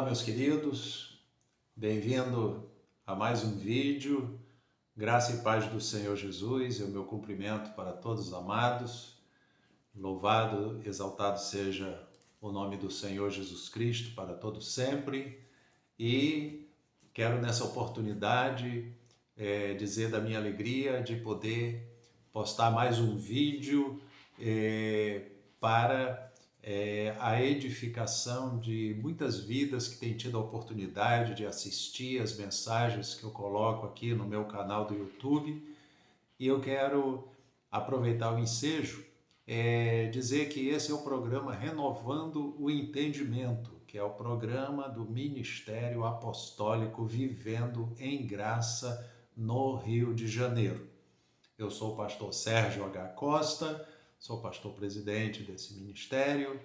Olá, meus queridos, bem-vindo a mais um vídeo. Graça e paz do Senhor Jesus é o meu cumprimento para todos os amados. Louvado, exaltado seja o nome do Senhor Jesus Cristo para todos sempre. E quero nessa oportunidade dizer da minha alegria de poder postar mais um vídeo para a edificação de muitas vidas que têm tido a oportunidade de assistir as mensagens que eu coloco aqui no meu canal do YouTube. E eu quero aproveitar o ensejo, dizer que esse é o programa Renovando o Entendimento, que é o programa do Ministério Apostólico Vivendo em Graça no Rio de Janeiro. Eu sou o pastor Sérgio H. Costa, sou pastor presidente desse ministério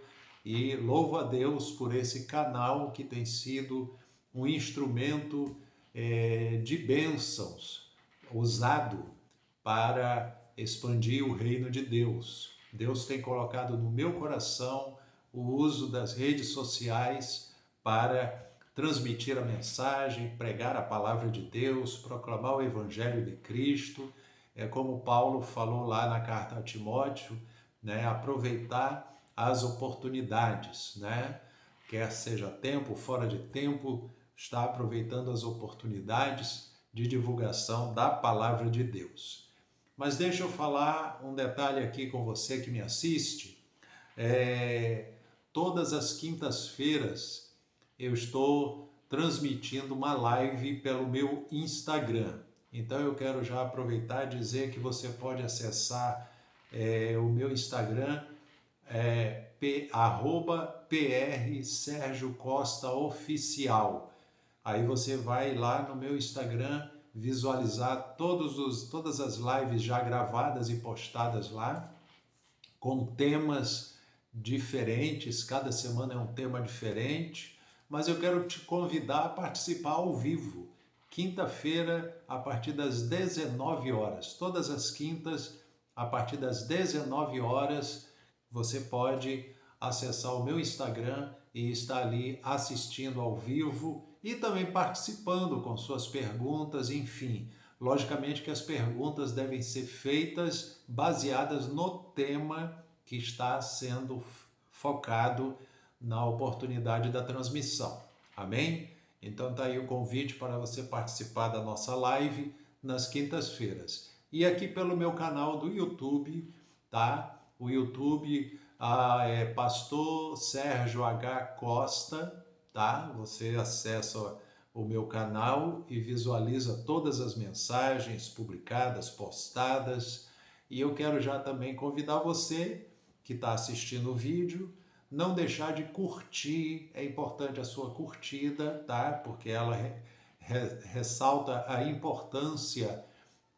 e louvo a Deus por esse canal que tem sido um instrumento de bênçãos usado para expandir o reino de Deus. Deus tem colocado no meu coração o uso das redes sociais para transmitir a mensagem, pregar a palavra de Deus, proclamar o evangelho de Cristo. É como Paulo falou lá na carta a Timóteo, né? Aproveitar as oportunidades, né? Quer seja tempo, fora de tempo, está aproveitando as oportunidades de divulgação da palavra de Deus. Mas deixa eu falar um detalhe aqui com você que me assiste. Todas as quintas-feiras eu estou transmitindo uma live pelo meu Instagram. Então eu quero já aproveitar e dizer que você pode acessar o meu Instagram, @PR Sérgio Costa Oficial. Aí você vai lá no meu Instagram visualizar todas as lives já gravadas e postadas lá, com temas diferentes, cada semana é um tema diferente, mas eu quero te convidar a participar ao vivo. Quinta-feira, a partir das 19 horas. Todas as quintas, a partir das 19 horas, você pode acessar o meu Instagram e estar ali assistindo ao vivo e também participando com suas perguntas, enfim. Logicamente que as perguntas devem ser feitas baseadas no tema que está sendo focado na oportunidade da transmissão. Amém? Então tá aí o convite para você participar da nossa live nas quintas-feiras. E aqui pelo meu canal do YouTube, tá? O YouTube é Pastor Sérgio H. Costa, tá? Você acessa o meu canal e visualiza todas as mensagens publicadas, postadas. E eu quero já também convidar você que está assistindo o vídeo, não deixar de curtir, é importante a sua curtida, tá? Porque ela ressalta a importância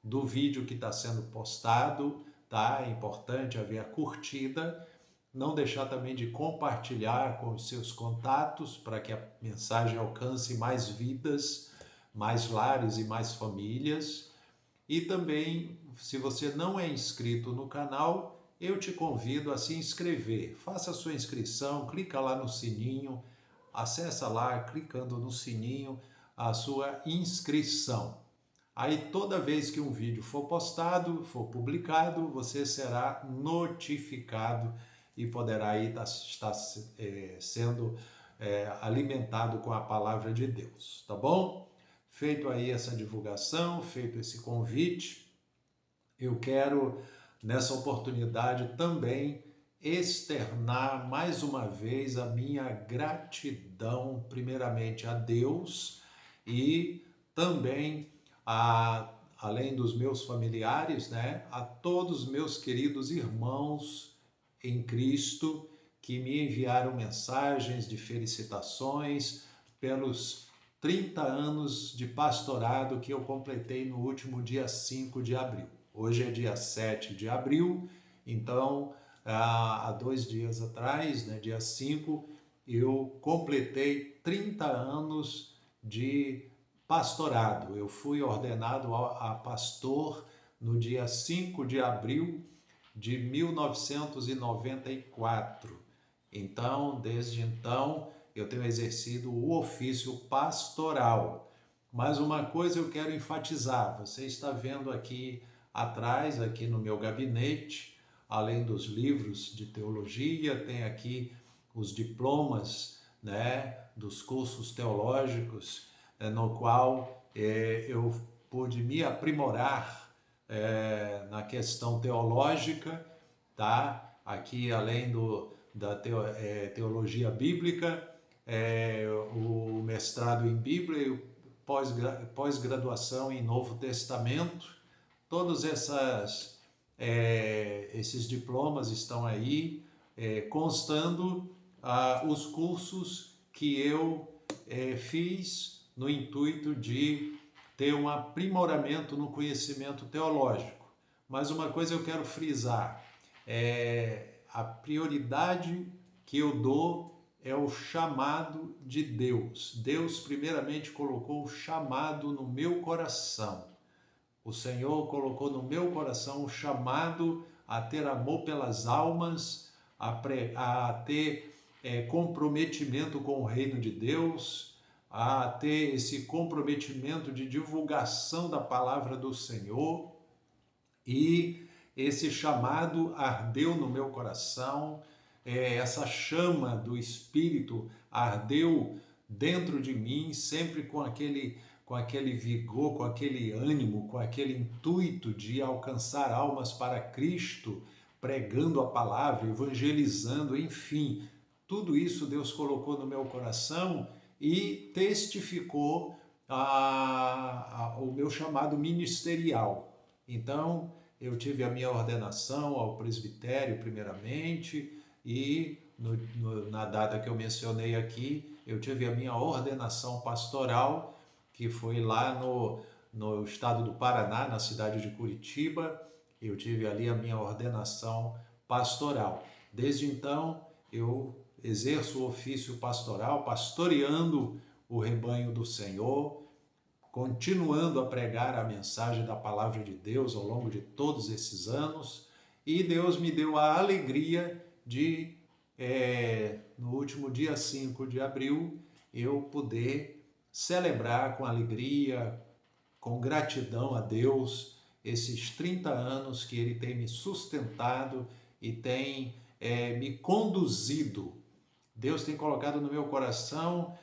do vídeo que está sendo postado, tá? É importante haver a curtida, não deixar também de compartilhar com os seus contatos para que a mensagem alcance mais vidas, mais lares e mais famílias. E também, se você não é inscrito no canal, eu te convido a se inscrever. Faça a sua inscrição, clica lá no sininho, acessa lá, clicando no sininho, a sua inscrição. Aí toda vez que um vídeo for postado, for publicado, você será notificado e poderá aí estar sendo alimentado com a palavra de Deus, tá bom? Feito aí essa divulgação, feito esse convite, eu quero nessa oportunidade também externar mais uma vez a minha gratidão, primeiramente a Deus e também além dos meus familiares, né, a todos os meus queridos irmãos em Cristo que me enviaram mensagens de felicitações pelos 30 anos de pastorado que eu completei no último dia 5 de abril. Hoje é dia 7 de abril, então há 2 dias atrás, né, dia 5, eu completei 30 anos de pastorado. Eu fui ordenado a pastor no dia 5 de abril de 1994. Então, desde então, eu tenho exercido o ofício pastoral. Mas uma coisa eu quero enfatizar, você está vendo aqui atrás, aqui no meu gabinete, além dos livros de teologia, tem aqui os diplomas, né, dos cursos teológicos, no qual eu pude me aprimorar na questão teológica, tá? Aqui, além da teologia bíblica, o mestrado em Bíblia e o pós-graduação em Novo Testamento, todos esses diplomas estão aí, constando os cursos que eu fiz no intuito de ter um aprimoramento no conhecimento teológico. Mas uma coisa eu quero frisar, a prioridade que eu dou é o chamado de Deus. Deus primeiramente colocou o chamado no meu coração. O Senhor colocou no meu coração o chamado a ter amor pelas almas, a ter comprometimento com o reino de Deus, a ter esse comprometimento de divulgação da palavra do Senhor. E esse chamado ardeu no meu coração, essa chama do Espírito ardeu dentro de mim, sempre com aquele vigor, com aquele ânimo, com aquele intuito de alcançar almas para Cristo, pregando a palavra, evangelizando, enfim. Tudo isso Deus colocou no meu coração e testificou o meu chamado ministerial. Então, eu tive a minha ordenação ao presbitério primeiramente e na data que eu mencionei aqui, eu tive a minha ordenação pastoral, que foi lá no estado do Paraná, na cidade de Curitiba. Eu tive ali a minha ordenação pastoral. Desde então, eu exerço o ofício pastoral, pastoreando o rebanho do Senhor, continuando a pregar a mensagem da palavra de Deus ao longo de todos esses anos, e Deus me deu a alegria de, no último dia 5 de abril, eu poder celebrar com alegria, com gratidão a Deus, esses 30 anos que Ele tem me sustentado e tem me conduzido. Deus tem colocado no meu coração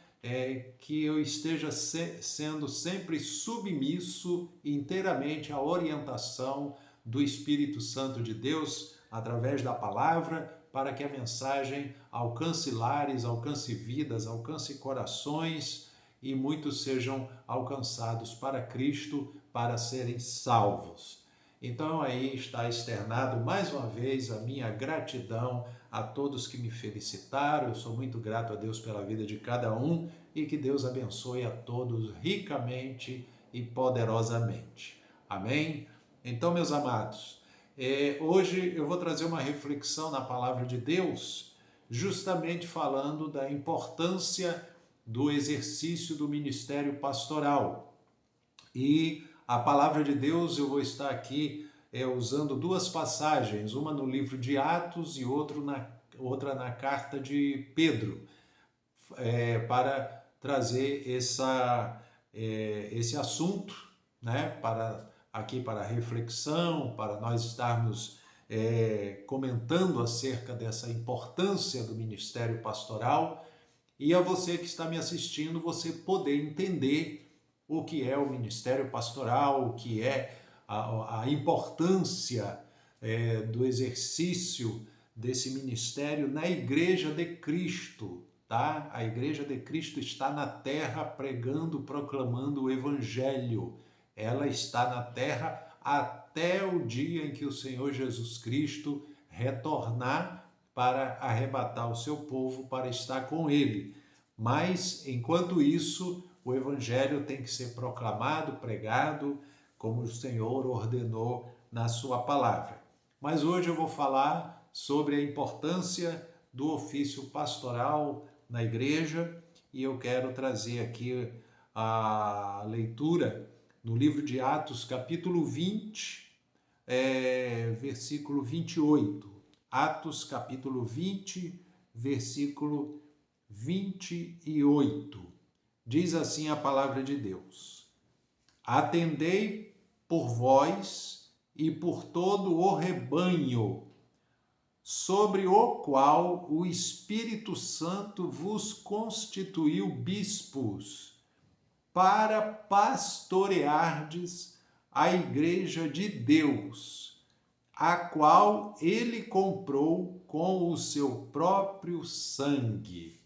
que eu esteja sendo sempre submisso inteiramente à orientação do Espírito Santo de Deus através da palavra, para que a mensagem alcance lares, alcance vidas, alcance corações e muitos sejam alcançados para Cristo, para serem salvos. Então aí está externado mais uma vez a minha gratidão a todos que me felicitaram. Eu sou muito grato a Deus pela vida de cada um e que Deus abençoe a todos ricamente e poderosamente. Amém? Então, meus amados, hoje eu vou trazer uma reflexão na palavra de Deus, justamente falando da importância do exercício do ministério pastoral. E a palavra de Deus, eu vou estar aqui usando duas passagens, uma no livro de Atos e outra na carta de Pedro, para trazer esse assunto, né, para reflexão, para nós estarmos comentando acerca dessa importância do ministério pastoral, e a você que está me assistindo, você poder entender o que é o ministério pastoral, o que é a importância do exercício desse ministério na Igreja de Cristo, tá? A Igreja de Cristo está na terra pregando, proclamando o Evangelho. Ela está na terra até o dia em que o Senhor Jesus Cristo retornar para arrebatar o seu povo para estar com ele. Mas, enquanto isso, o Evangelho tem que ser proclamado, pregado, como o Senhor ordenou na sua palavra. Mas hoje eu vou falar sobre a importância do ofício pastoral na igreja e eu quero trazer aqui a leitura no livro de Atos, capítulo 20, versículo 28. Atos, capítulo 20, versículo 28. Diz assim a palavra de Deus: Atendei por vós e por todo o rebanho, sobre o qual o Espírito Santo vos constituiu bispos, para pastoreardes a igreja de Deus, a qual ele comprou com o seu próprio sangue.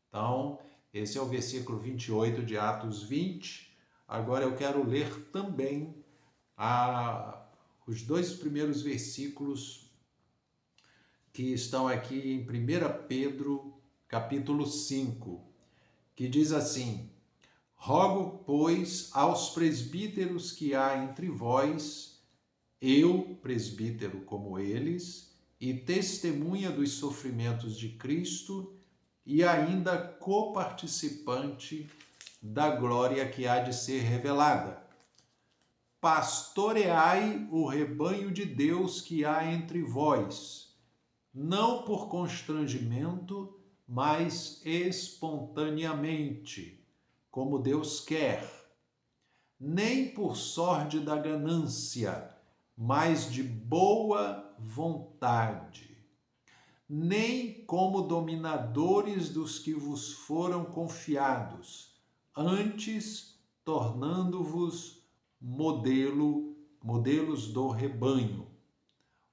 Então, esse é o versículo 28 de Atos 20. Agora eu quero ler também os dois primeiros versículos que estão aqui em 1 Pedro, capítulo 5, que diz assim: Rogo, pois, aos presbíteros que há entre vós, eu, presbítero como eles, e testemunha dos sofrimentos de Cristo, e ainda coparticipante da glória que há de ser revelada. Pastoreai o rebanho de Deus que há entre vós, não por constrangimento, mas espontaneamente, como Deus quer, nem por sorte da ganância, mas de boa vontade, nem como dominadores dos que vos foram confiados, antes tornando-vos modelos do rebanho.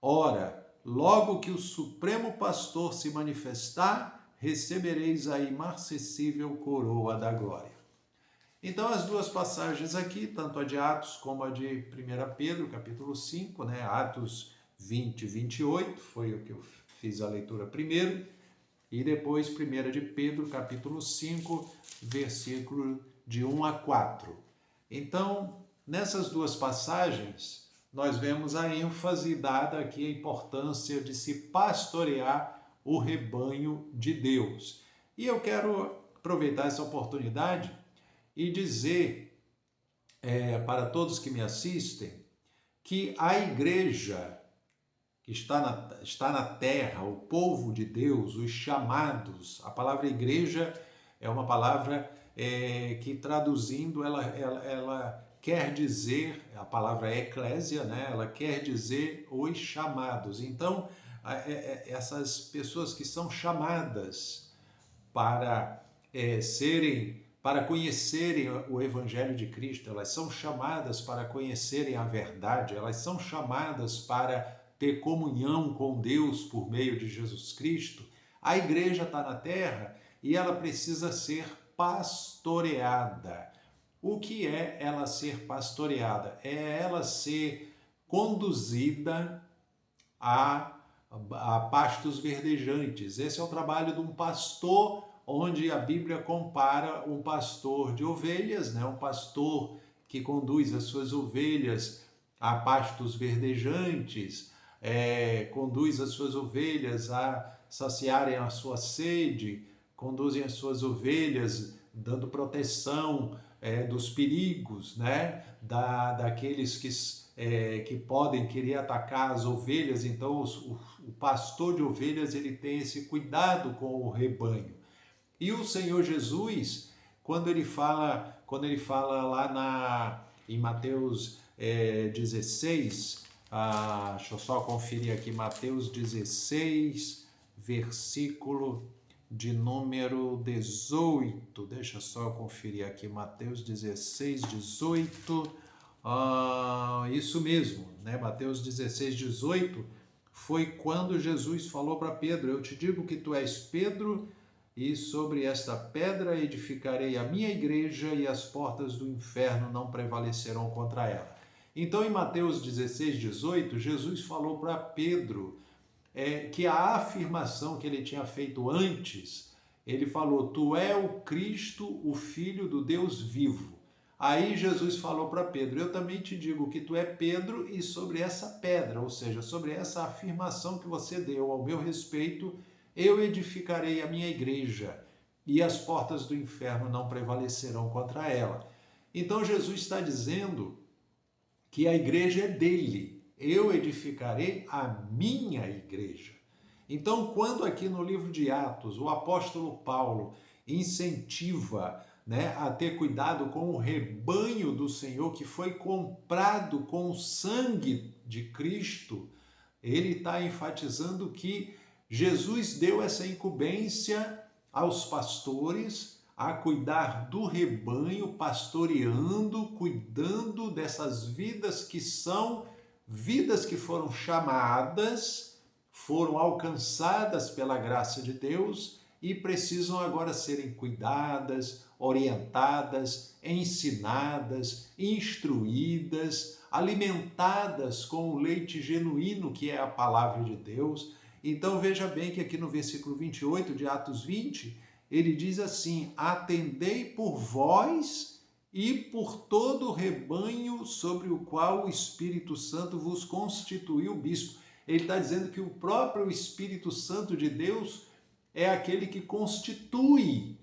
Ora, logo que o Supremo Pastor se manifestar, recebereis a imarcessível coroa da glória. Então, as duas passagens aqui, tanto a de Atos como a de 1 Pedro, capítulo 5, né? Atos 20 e 28, foi o que eu fiz a leitura primeiro, e depois 1 de Pedro, capítulo 5, versículo de 1 a 4. Então, nessas duas passagens, nós vemos a ênfase dada aqui, a importância de se pastorear o rebanho de Deus. E eu quero aproveitar essa oportunidade e dizer para todos que me assistem que a igreja que está na terra, o povo de Deus, os chamados, a palavra igreja é uma palavra que traduzindo ela quer dizer, a palavra eclésia, né? Ela quer dizer os chamados. Então, essas pessoas que são chamadas para para conhecerem o Evangelho de Cristo, elas são chamadas para conhecerem a verdade, elas são chamadas para ter comunhão com Deus por meio de Jesus Cristo. A igreja está na terra e ela precisa ser pastoreada. O que é ela ser pastoreada? É ela ser conduzida a pastos verdejantes. Esse é o trabalho de um pastor, onde a Bíblia compara um pastor de ovelhas, né? Um pastor que conduz as suas ovelhas a pastos verdejantes, conduz as suas ovelhas a saciarem a sua sede, conduzem as suas ovelhas dando proteção dos perigos, né? Daqueles que podem querer atacar as ovelhas. Então o pastor de ovelhas ele tem esse cuidado com o rebanho. E o Senhor Jesus, quando ele fala lá em Mateus 16, deixa eu só conferir aqui, Mateus 16, versículo de número 18, deixa só eu conferir aqui, Mateus 16, 18, isso mesmo, né? Mateus 16, 18, foi quando Jesus falou para Pedro: eu te digo que tu és Pedro, e sobre esta pedra edificarei a minha igreja, e as portas do inferno não prevalecerão contra ela. Então, em Mateus 16, 18, Jesus falou para Pedro que a afirmação que ele tinha feito antes, ele falou: tu é o Cristo, o Filho do Deus vivo. Aí Jesus falou para Pedro: eu também te digo que tu é Pedro, e sobre essa pedra, ou seja, sobre essa afirmação que você deu ao meu respeito, eu edificarei a minha igreja, e as portas do inferno não prevalecerão contra ela. Então Jesus está dizendo que a igreja é dele. Eu edificarei a minha igreja. Então, quando aqui no livro de Atos o apóstolo Paulo incentiva, né, a ter cuidado com o rebanho do Senhor que foi comprado com o sangue de Cristo, ele está enfatizando que Jesus deu essa incumbência aos pastores a cuidar do rebanho, pastoreando, cuidando dessas vidas que são vidas que foram chamadas, foram alcançadas pela graça de Deus e precisam agora serem cuidadas, orientadas, ensinadas, instruídas, alimentadas com o leite genuíno que é a palavra de Deus. Então veja bem que aqui no versículo 28 de Atos 20, ele diz assim: atendei por vós e por todo o rebanho sobre o qual o Espírito Santo vos constituiu bispo. Ele está dizendo que o próprio Espírito Santo de Deus é aquele que constitui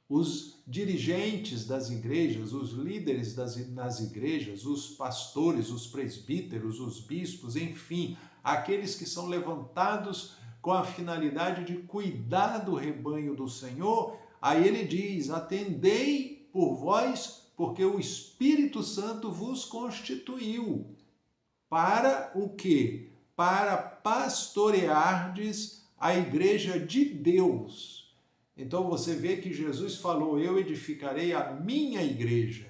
os dirigentes das igrejas, os líderes nas igrejas, os pastores, os presbíteros, os bispos, enfim, aqueles que são levantados com a finalidade de cuidar do rebanho do Senhor. Aí ele diz: atendei por vós, porque o Espírito Santo vos constituiu. Para o quê? Para pastoreardes a igreja de Deus. Então você vê que Jesus falou: eu edificarei a minha igreja.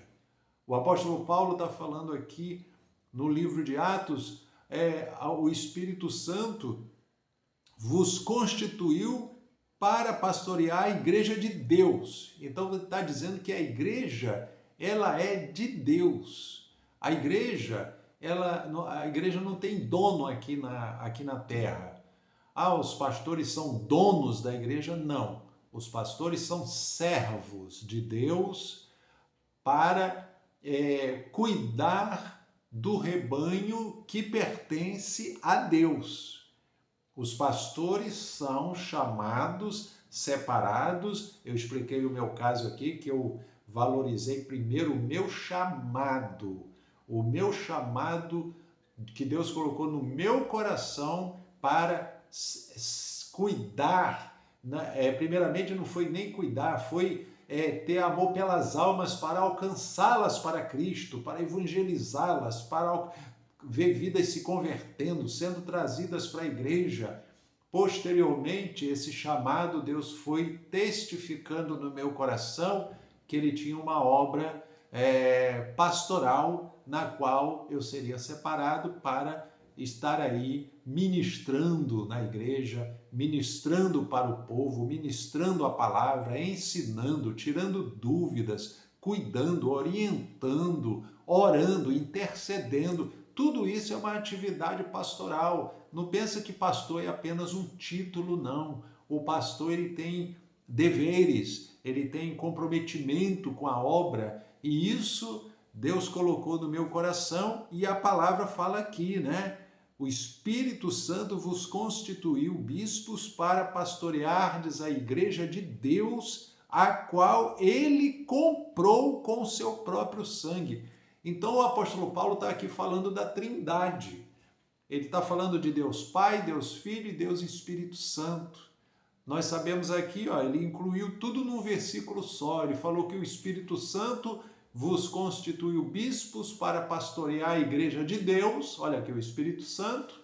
O apóstolo Paulo está falando aqui no livro de Atos, o Espírito Santo vos constituiu para pastorear a igreja de Deus. Então ele está dizendo que a igreja, ela é de Deus. A igreja não tem dono aqui na terra. Os pastores são donos da igreja? Não. Os pastores são servos de Deus para cuidar do rebanho que pertence a Deus. Os pastores são chamados, separados. Eu expliquei o meu caso aqui, que eu valorizei primeiro o meu chamado que Deus colocou no meu coração para cuidar. Primeiramente não foi nem cuidar, foi ter amor pelas almas para alcançá-las para Cristo, para evangelizá-las, para ver vidas se convertendo, sendo trazidas para a igreja. Posteriormente, esse chamado, Deus foi testificando no meu coração que ele tinha uma obra pastoral na qual eu seria separado para estar aí ministrando na igreja, ministrando para o povo, ministrando a palavra, ensinando, tirando dúvidas, cuidando, orientando, orando, intercedendo. Tudo isso é uma atividade pastoral. Não pensa que pastor é apenas um título, não. O pastor, ele tem deveres, ele tem comprometimento com a obra, e isso Deus colocou no meu coração, e a palavra fala aqui, né? O Espírito Santo vos constituiu bispos para pastoreardes a igreja de Deus, a qual ele comprou com o seu próprio sangue. Então o apóstolo Paulo está aqui falando da Trindade. Ele está falando de Deus Pai, Deus Filho e Deus Espírito Santo. Nós sabemos aqui, ele incluiu tudo num versículo só. Ele falou que o Espírito Santo vos constituiu bispos para pastorear a igreja de Deus. Olha aqui o Espírito Santo,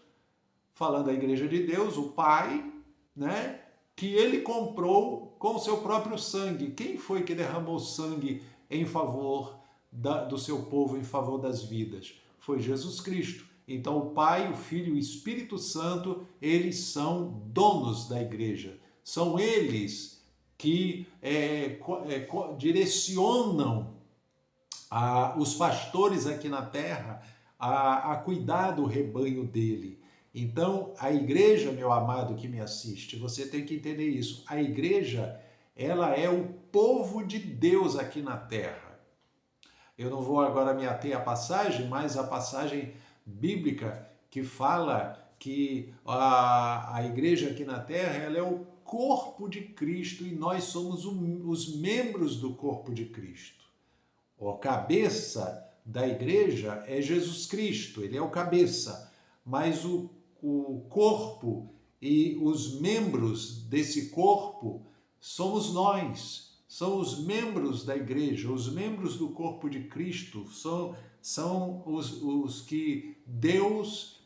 falando da igreja de Deus, o Pai, né? Que ele comprou com o seu próprio sangue. Quem foi que derramou sangue em favor do seu povo, em favor das vidas? Foi Jesus Cristo. Então o Pai, o Filho e o Espírito Santo, eles são donos da igreja. São eles que direcionam os pastores aqui na terra a cuidar do rebanho dele. Então, a igreja, meu amado que me assiste, você tem que entender isso. A igreja, ela é o povo de Deus aqui na terra. Eu não vou agora me ater à passagem, mas a passagem bíblica que fala que a igreja aqui na terra, ela é o corpo de Cristo e nós somos os membros do corpo de Cristo. A cabeça da igreja é Jesus Cristo, ele é o cabeça, mas o corpo E os membros desse corpo somos nós, são os membros da igreja, os membros do corpo de Cristo, são os que Deus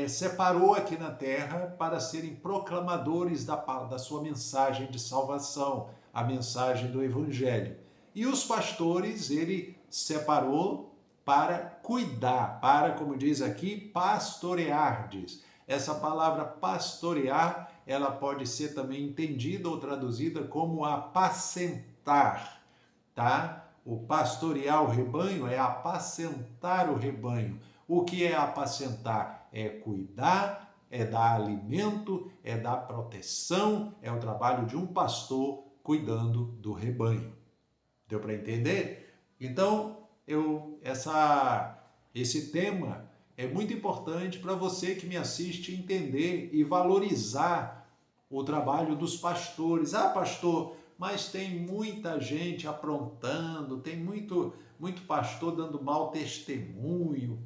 separou aqui na terra para serem proclamadores da sua mensagem de salvação, a mensagem do Evangelho. E os pastores ele separou para cuidar, para, como diz aqui, pastoreardes. Essa palavra pastorear, ela pode ser também entendida ou traduzida como apacentar, tá? O pastorear o rebanho é apacentar o rebanho. O que é apacentar? É cuidar, é dar alimento, é dar proteção, é o trabalho de um pastor cuidando do rebanho. Deu para entender? Então, esse tema é muito importante para você que me assiste entender e valorizar o trabalho dos pastores. Ah, pastor, mas tem muita gente aprontando, tem muito pastor dando mau testemunho,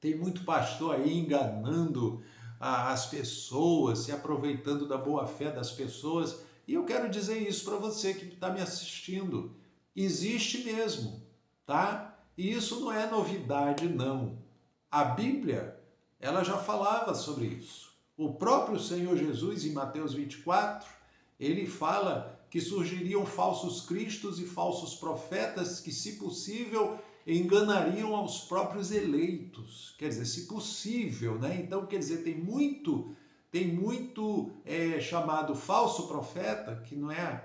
tem muito pastor aí enganando as pessoas, se aproveitando da boa-fé das pessoas. E eu quero dizer isso para você que está me assistindo. Existe mesmo, tá? E isso não é novidade, não. A Bíblia, ela já falava sobre isso. O próprio Senhor Jesus, em Mateus 24, ele fala que surgiriam falsos cristos e falsos profetas que, se possível, enganariam aos próprios eleitos. Quer dizer, se possível, né? Então, quer dizer, tem muito chamado falso profeta, que não é...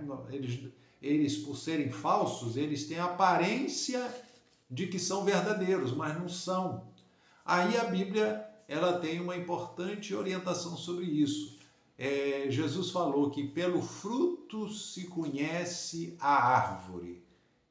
Eles, por serem falsos, eles têm a aparência de que são verdadeiros, mas não são. Aí a Bíblia ela tem uma importante orientação sobre isso. Jesus falou que pelo fruto se conhece a árvore.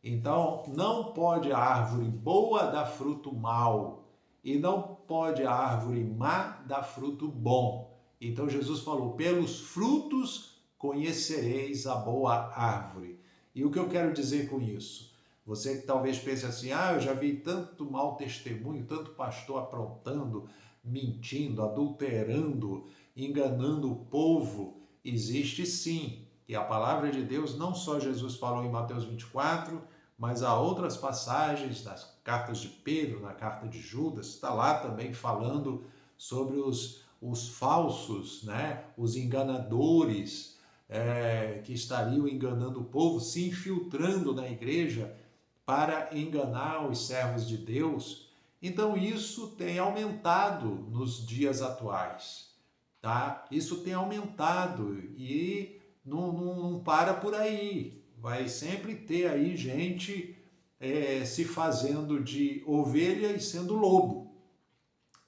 Então, não pode a árvore boa dar fruto mau, e não pode a árvore má dar fruto bom. Então, Jesus falou, pelos frutos conhecereis a boa árvore. E o que eu quero dizer com isso? Você que talvez pense assim, eu já vi tanto mau testemunho, tanto pastor aprontando, mentindo, adulterando, enganando o povo. Existe sim. E a palavra de Deus, não só Jesus falou em Mateus 24, mas há outras passagens das cartas de Pedro, na carta de Judas, está lá também falando sobre os falsos, né? Os enganadores que estariam enganando o povo, se infiltrando na igreja para enganar os servos de Deus. Então isso tem aumentado nos dias atuais, tá? Isso tem aumentado e não para por aí. Vai sempre ter aí gente se fazendo de ovelha e sendo lobo.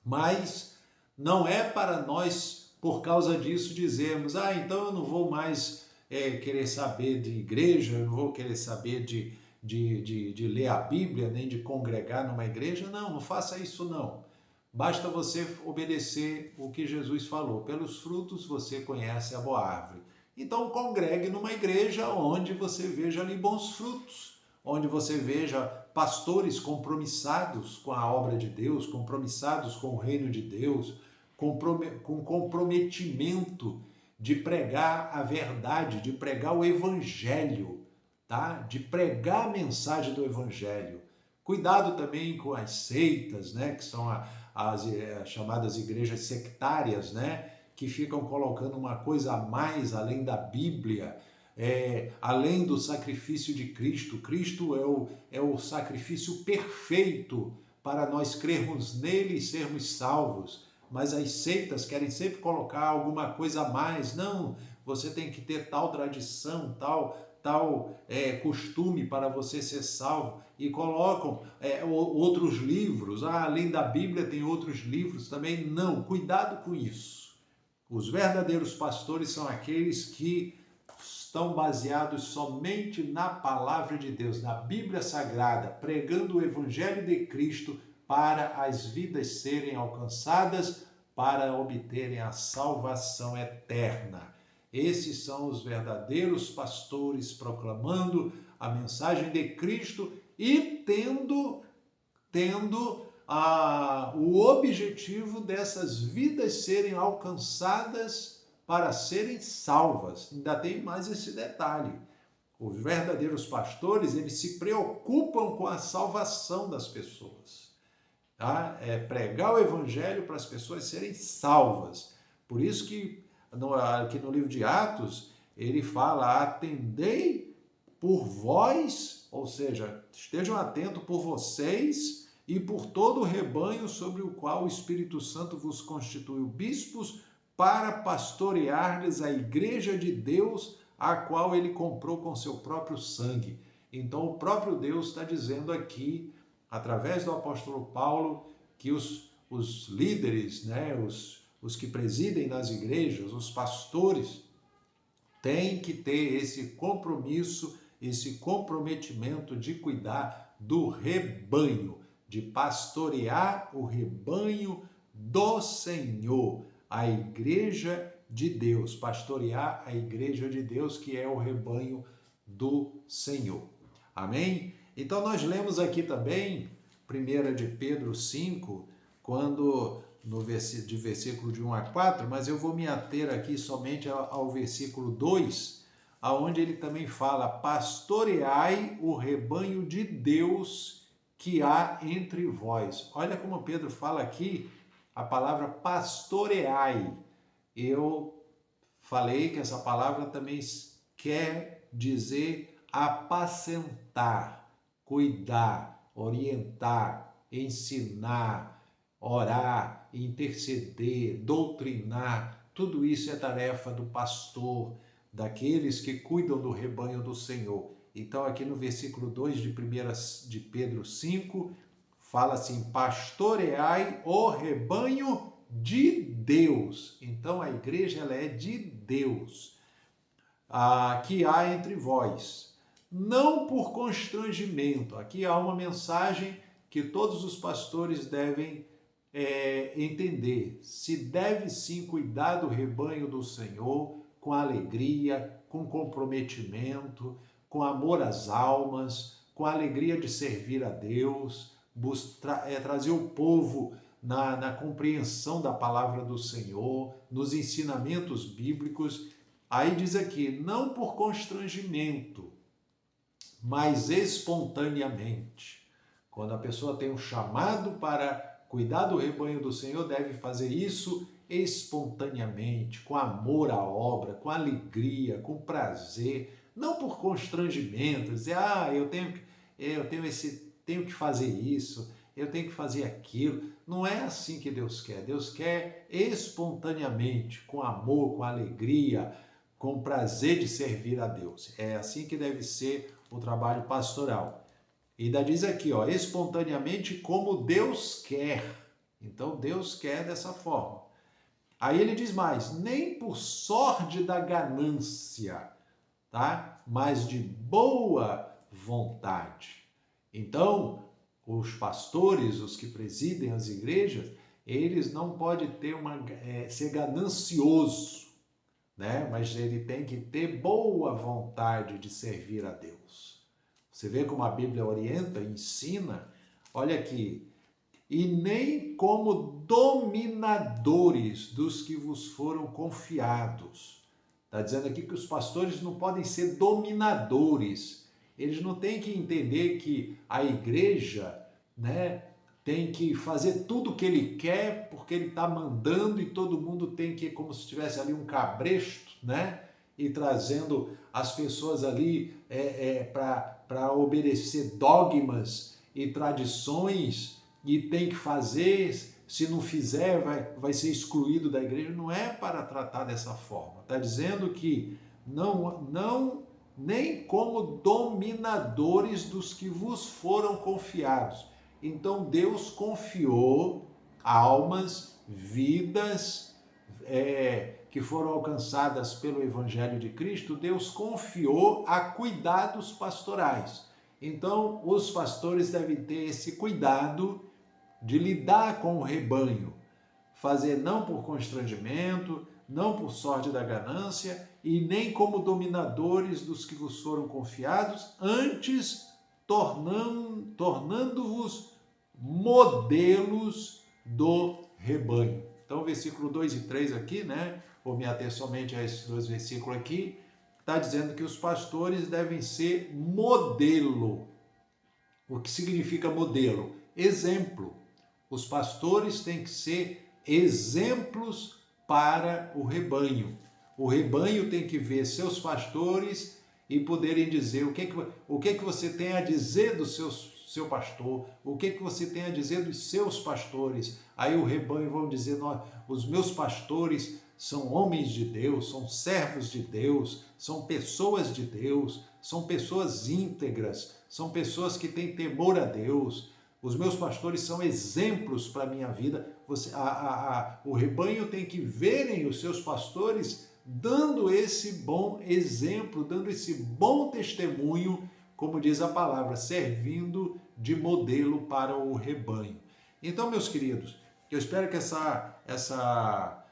Mas não é para nós, por causa disso, dizermos, então eu não vou mais querer saber de igreja, eu não vou querer saber de ler a Bíblia, nem de congregar numa igreja. Não faça isso não. Basta você obedecer o que Jesus falou. Pelos frutos você conhece a boa árvore. Então congregue numa igreja onde você veja ali bons frutos, onde você veja pastores compromissados com a obra de Deus, compromissados com o reino de Deus, com comprometimento de pregar a verdade, de pregar o evangelho, tá? De pregar a mensagem do evangelho. Cuidado também com as seitas, né? Que são as chamadas igrejas sectárias, né? Que ficam colocando uma coisa a mais além da Bíblia, além do sacrifício de Cristo. Cristo é o sacrifício perfeito para nós crermos nele e sermos salvos. Mas as seitas querem sempre colocar alguma coisa a mais. Não, você tem que ter tal tradição, tal costume para você ser salvo, e colocam outros livros, além da Bíblia tem outros livros também. Não, cuidado com isso. Os verdadeiros pastores são aqueles que estão baseados somente na palavra de Deus, na Bíblia Sagrada, pregando o Evangelho de Cristo para as vidas serem alcançadas, para obterem a salvação eterna. Esses são os verdadeiros pastores proclamando a mensagem de Cristo e tendo o objetivo dessas vidas serem alcançadas para serem salvas. Ainda tem mais esse detalhe. Os verdadeiros pastores, eles se preocupam com a salvação das pessoas. Tá? É pregar o evangelho para as pessoas serem salvas. Por isso que aqui no livro de Atos, ele fala, atendei por vós, ou seja, estejam atentos por vocês e por todo o rebanho sobre o qual o Espírito Santo vos constituiu bispos para pastorear-lhes a igreja de Deus, a qual ele comprou com seu próprio sangue. Então o próprio Deus está dizendo aqui, através do apóstolo Paulo, que os líderes, né, os que presidem nas igrejas, os pastores, têm que ter esse compromisso, esse comprometimento de cuidar do rebanho, de pastorear o rebanho do Senhor, a igreja de Deus, pastorear a igreja de Deus, que é o rebanho do Senhor. Amém? Então nós lemos aqui também 1 de Pedro 5, quando de versículo de 1 a 4, mas eu vou me ater aqui somente ao versículo 2, aonde ele também fala, pastoreai o rebanho de Deus que há entre vós. Olha como Pedro fala aqui a palavra pastoreai. Eu falei que essa palavra também quer dizer apacentar, cuidar, orientar, ensinar, orar, interceder, doutrinar. Tudo isso é tarefa do pastor, daqueles que cuidam do rebanho do Senhor. Então aqui no versículo 2 de Pedro 5, fala assim, pastoreai o rebanho de Deus. Então a igreja ela é de Deus, que há entre vós, não por constrangimento. Aqui há uma mensagem que todos os pastores devem entender. Se deve sim cuidar do rebanho do Senhor com alegria, com comprometimento, com amor às almas, com a alegria de servir a Deus, trazer o povo na compreensão da palavra do Senhor, nos ensinamentos bíblicos. Aí diz aqui, não por constrangimento, mas espontaneamente. Quando a pessoa tem um chamado para cuidar do rebanho do Senhor, deve fazer isso espontaneamente, com amor à obra, com alegria, com prazer, não por constrangimento, dizer, tenho que fazer isso, eu tenho que fazer aquilo. Não é assim que Deus quer. Deus quer espontaneamente, com amor, com alegria, com prazer de servir a Deus. É assim que deve ser o trabalho pastoral. E ainda diz aqui, espontaneamente como Deus quer. Então Deus quer dessa forma. Aí ele diz mais, nem por sorte da ganância, tá? Mas de boa vontade. Então, os pastores, os que presidem as igrejas, eles não podem ter ser ganancioso, né? Mas ele tem que ter boa vontade de servir a Deus. Você vê como a Bíblia orienta, ensina. Olha aqui. E nem como dominadores dos que vos foram confiados. Está dizendo aqui que os pastores não podem ser dominadores. Eles não têm que entender que a igreja, né, tem que fazer tudo o que ele quer, porque ele está mandando, e todo mundo tem que, como se tivesse ali um cabresto, né, e trazendo as pessoas ali para obedecer dogmas e tradições, e tem que fazer, se não fizer vai ser excluído da igreja. Não é para tratar dessa forma. Está dizendo que não nem como dominadores dos que vos foram confiados. Então Deus confiou almas, vidas que foram alcançadas pelo Evangelho de Cristo. Deus confiou a cuidados pastorais. Então os pastores devem ter esse cuidado de lidar com o rebanho, fazer não por constrangimento, não por sorte da ganância, e nem como dominadores dos que vos foram confiados, antes tornando-vos modelos do rebanho. Então, versículo 2 e 3 aqui, né? Vou me ater somente a esses dois versículos aqui. Está dizendo que os pastores devem ser modelo. O que significa modelo? Exemplo. Os pastores têm que ser exemplos para o rebanho. O rebanho tem que ver seus pastores e poderem dizer o que você tem a dizer do seu pastor, o que você tem a dizer dos seus pastores. Aí o rebanho vão dizer, os meus pastores são homens de Deus, são servos de Deus, são pessoas de Deus, são pessoas íntegras, são pessoas que têm temor a Deus. Os meus pastores são exemplos para a minha vida. O rebanho tem que verem os seus pastores dando esse bom exemplo, dando esse bom testemunho, como diz a palavra, servindo de modelo para o rebanho. Então, meus queridos, eu espero que essa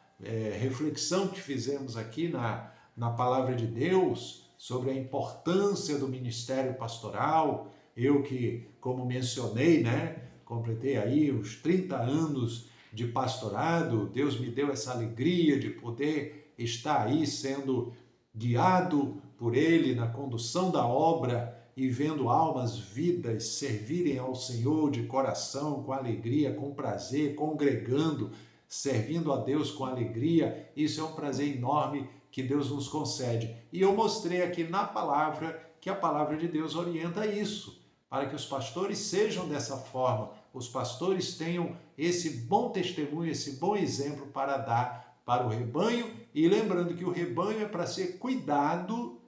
reflexão que fizemos aqui na palavra de Deus sobre a importância do ministério pastoral, eu que, como mencionei, né, completei aí os 30 anos de pastorado, Deus me deu essa alegria de poder estar aí sendo guiado por Ele na condução da obra e vendo almas, vidas servirem ao Senhor de coração, com alegria, com prazer, congregando, servindo a Deus com alegria. Isso é um prazer enorme que Deus nos concede. E eu mostrei aqui na palavra que a palavra de Deus orienta isso, para que os pastores sejam dessa forma, os pastores tenham esse bom testemunho, esse bom exemplo para dar para o rebanho, e lembrando que o rebanho é para ser cuidado,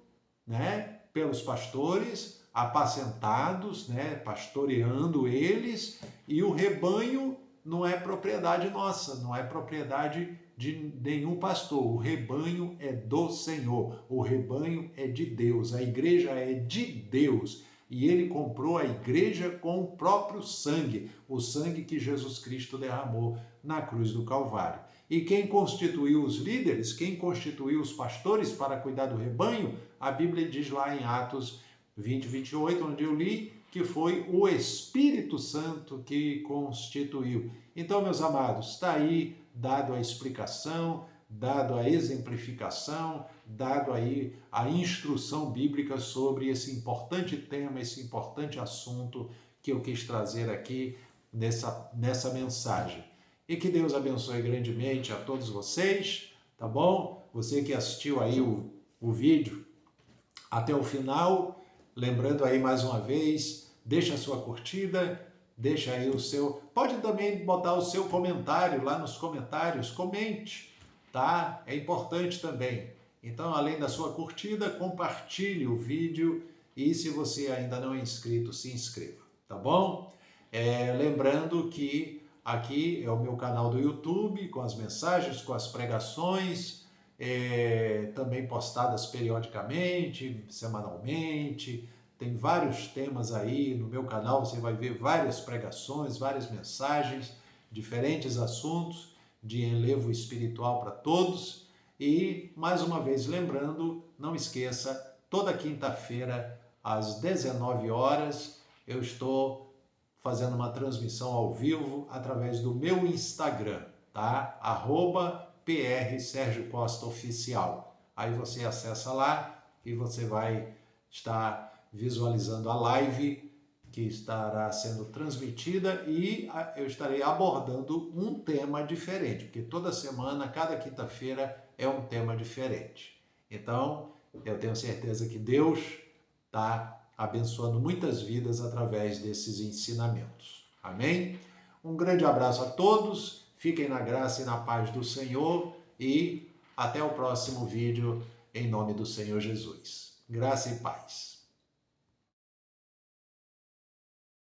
né, pelos pastores, apacentados, né, pastoreando eles, e o rebanho não é propriedade nossa, não é propriedade de nenhum pastor. O rebanho é do Senhor, o rebanho é de Deus, a igreja é de Deus. E ele comprou a igreja com o próprio sangue, o sangue que Jesus Cristo derramou na cruz do Calvário. E quem constituiu os líderes, quem constituiu os pastores para cuidar do rebanho, a Bíblia diz lá em Atos 20, 28, onde eu li, que foi o Espírito Santo que constituiu. Então, meus amados, está aí dado a explicação, dado a exemplificação, dado aí a instrução bíblica sobre esse importante tema, esse importante assunto que eu quis trazer aqui nessa mensagem. E que Deus abençoe grandemente a todos vocês, tá bom? Você que assistiu aí o vídeo até o final, lembrando aí mais uma vez, deixa a sua curtida, deixa aí o seu... Pode também botar o seu comentário lá nos comentários, comente, tá? É importante também. Então, além da sua curtida, compartilhe o vídeo e se você ainda não é inscrito, se inscreva, tá bom? Lembrando que aqui é o meu canal do YouTube, com as mensagens, com as pregações, também postadas periodicamente, semanalmente. Tem vários temas aí no meu canal, você vai ver várias pregações, várias mensagens, diferentes assuntos de enlevo espiritual para todos. E, mais uma vez, lembrando, não esqueça, toda quinta-feira, às 19 horas, eu estou fazendo uma transmissão ao vivo através do meu Instagram, tá? @PR Sérgio Costa Oficial. Aí você acessa lá e você vai estar visualizando a live que estará sendo transmitida e eu estarei abordando um tema diferente, porque toda semana, cada quinta-feira, é um tema diferente. Então, eu tenho certeza que Deus está abençoando muitas vidas através desses ensinamentos. Amém? Um grande abraço a todos, fiquem na graça e na paz do Senhor e até o próximo vídeo, em nome do Senhor Jesus. Graça e paz.